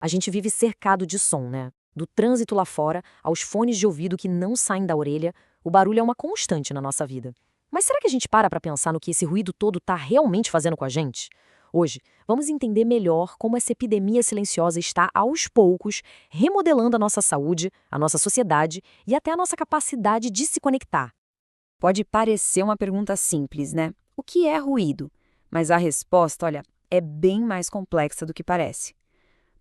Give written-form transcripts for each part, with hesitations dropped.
A gente vive cercado de som, né? Do trânsito lá fora, aos fones de ouvido que não saem da orelha, o barulho é uma constante na nossa vida. Mas será que a gente para pensar no que esse ruído todo está realmente fazendo com a gente? Hoje, vamos entender melhor como essa epidemia silenciosa está, aos poucos, remodelando a nossa saúde, a nossa sociedade e até a nossa capacidade de se conectar. Pode parecer uma pergunta simples, né? O que é ruído? Mas a resposta, olha, é bem mais complexa do que parece.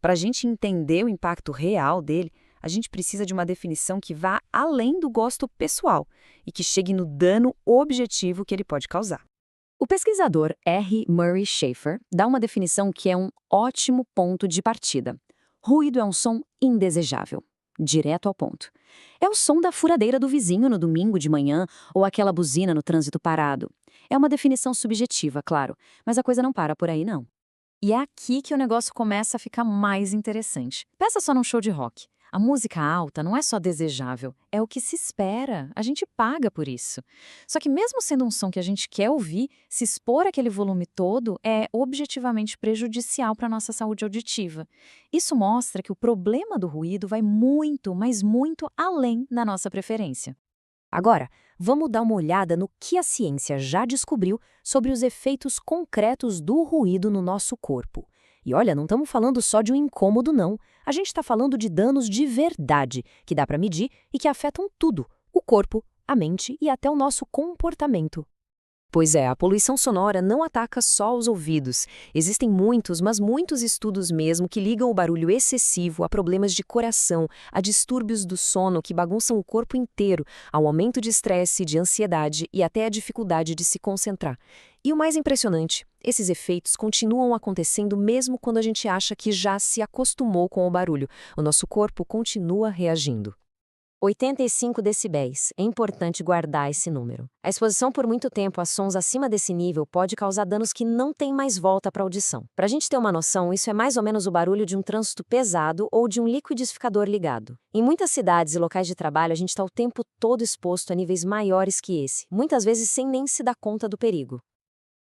Para a gente entender o impacto real dele, a gente precisa de uma definição que vá além do gosto pessoal e que chegue no dano objetivo que ele pode causar. O pesquisador R. Murray Schafer dá uma definição que é um ótimo ponto de partida. Ruído é um som indesejável. Direto ao ponto. É o som da furadeira do vizinho no domingo de manhã ou aquela buzina no trânsito parado. É uma definição subjetiva, claro, mas a coisa não para por aí, não. E é aqui que o negócio começa a ficar mais interessante. Pensa só num show de rock. A música alta não é só desejável, é o que se espera. A gente paga por isso. Só que mesmo sendo um som que a gente quer ouvir, se expor aquele volume todo é objetivamente prejudicial para a nossa saúde auditiva. Isso mostra que o problema do ruído vai muito, mas muito além da nossa preferência. Agora, vamos dar uma olhada no que a ciência já descobriu sobre os efeitos concretos do ruído no nosso corpo. E olha, não estamos falando só de um incômodo, não. A gente está falando de danos de verdade, que dá para medir e que afetam tudo: o corpo, a mente e até o nosso comportamento. Pois é, a poluição sonora não ataca só os ouvidos. Existem muitos, mas muitos estudos mesmo que ligam o barulho excessivo a problemas de coração, a distúrbios do sono que bagunçam o corpo inteiro, ao aumento de estresse, de ansiedade e até a dificuldade de se concentrar. E o mais impressionante, esses efeitos continuam acontecendo mesmo quando a gente acha que já se acostumou com o barulho. O nosso corpo continua reagindo. 85 decibéis. É importante guardar esse número. A exposição por muito tempo a sons acima desse nível pode causar danos que não têm mais volta para a audição. Para a gente ter uma noção, isso é mais ou menos o barulho de um trânsito pesado ou de um liquidificador ligado. Em muitas cidades e locais de trabalho, a gente está o tempo todo exposto a níveis maiores que esse, muitas vezes sem nem se dar conta do perigo.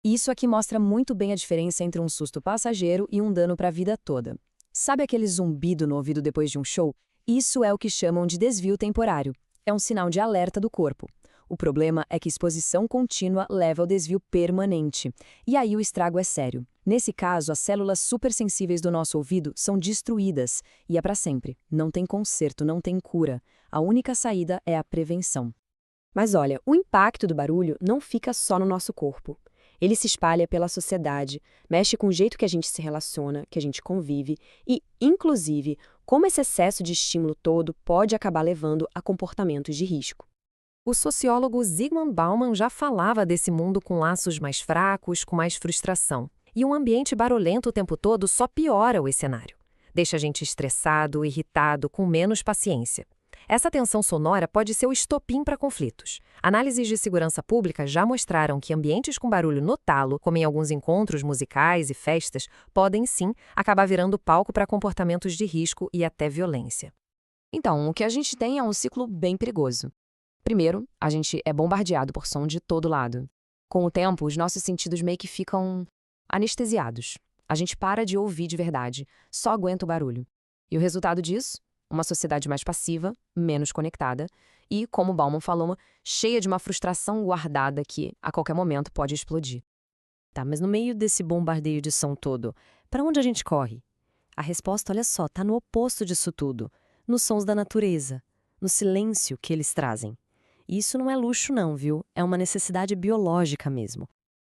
Isso aqui mostra muito bem a diferença entre um susto passageiro e um dano para a vida toda. Sabe aquele zumbido no ouvido depois de um show? Isso é o que chamam de desvio temporário. É um sinal de alerta do corpo. O problema é que exposição contínua leva ao desvio permanente. E aí o estrago é sério. Nesse caso, as células supersensíveis do nosso ouvido são destruídas. E é para sempre. Não tem conserto, não tem cura. A única saída é a prevenção. Mas olha, o impacto do barulho não fica só no nosso corpo. Ele se espalha pela sociedade, mexe com o jeito que a gente se relaciona, que a gente convive e, inclusive, como esse excesso de estímulo todo pode acabar levando a comportamentos de risco. O sociólogo Zygmunt Bauman já falava desse mundo com laços mais fracos, com mais frustração. E um ambiente barulhento o tempo todo só piora o cenário. Deixa a gente estressado, irritado, com menos paciência. Essa tensão sonora pode ser o estopim para conflitos. Análises de segurança pública já mostraram que ambientes com barulho no talo, como em alguns encontros musicais e festas, podem sim acabar virando palco para comportamentos de risco e até violência. Então, o que a gente tem é um ciclo bem perigoso. Primeiro, a gente é bombardeado por som de todo lado. Com o tempo, os nossos sentidos meio que ficam anestesiados. A gente para de ouvir de verdade, só aguenta o barulho. E o resultado disso? Uma sociedade mais passiva, menos conectada e, como Bauman falou, cheia de uma frustração guardada que, a qualquer momento, pode explodir. Tá, mas no meio desse bombardeio de som todo, para onde a gente corre? A resposta, olha só, tá no oposto disso tudo, nos sons da natureza, no silêncio que eles trazem. E isso não é luxo não, viu? É uma necessidade biológica mesmo.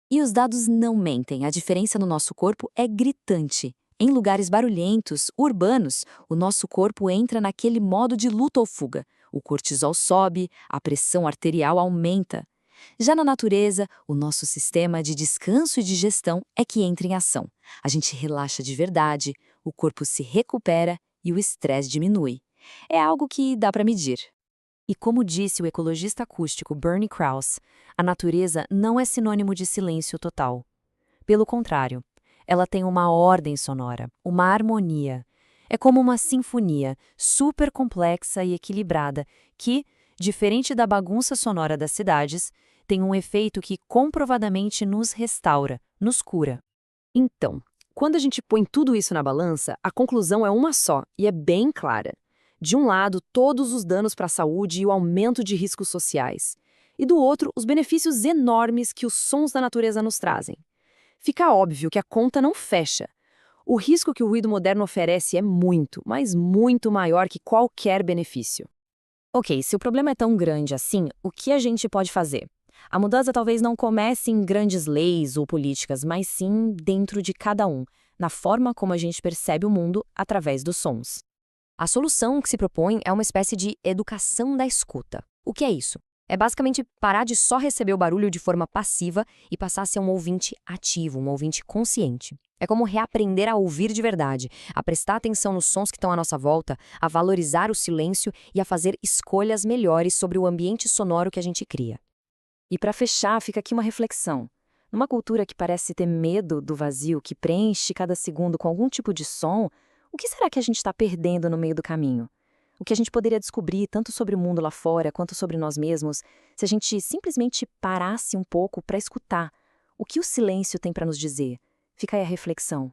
E os dados não mentem, a diferença no nosso corpo é gritante. Em lugares barulhentos, urbanos, o nosso corpo entra naquele modo de luta ou fuga. O cortisol sobe, a pressão arterial aumenta. Já na natureza, o nosso sistema de descanso e digestão é que entra em ação. A gente relaxa de verdade, o corpo se recupera e o estresse diminui. É algo que dá para medir. E como disse o ecologista acústico Bernie Krause, a natureza não é sinônimo de silêncio total. Pelo contrário, ela tem uma ordem sonora, uma harmonia. É como uma sinfonia super complexa e equilibrada que, diferente da bagunça sonora das cidades, tem um efeito que comprovadamente nos restaura, nos cura. Então, Quando a gente põe tudo isso na balança, a conclusão é uma só, e é bem clara. De um lado, todos os danos para a saúde e o aumento de riscos sociais. E do outro, os benefícios enormes que os sons da natureza nos trazem. Fica óbvio que a conta não fecha. O risco que o ruído moderno oferece é muito, mas muito maior que qualquer benefício. Ok, se o problema é tão grande assim, o que a gente pode fazer? A mudança talvez não comece em grandes leis ou políticas, mas sim dentro de cada um, na forma como a gente percebe o mundo através dos sons. A solução que se propõe é uma espécie de educação da escuta. O que é isso? É basicamente parar de só receber o barulho de forma passiva e passar a ser um ouvinte ativo, um ouvinte consciente. É como reaprender a ouvir de verdade, a prestar atenção nos sons que estão à nossa volta, a valorizar o silêncio e a fazer escolhas melhores sobre o ambiente sonoro que a gente cria. E para fechar, fica aqui uma reflexão. Numa cultura que parece ter medo do vazio, que preenche cada segundo com algum tipo de som, o que será que a gente está perdendo no meio do caminho? O que a gente poderia descobrir tanto sobre o mundo lá fora quanto sobre nós mesmos se a gente simplesmente parasse um pouco para escutar o que o silêncio tem para nos dizer? Fica aí a reflexão.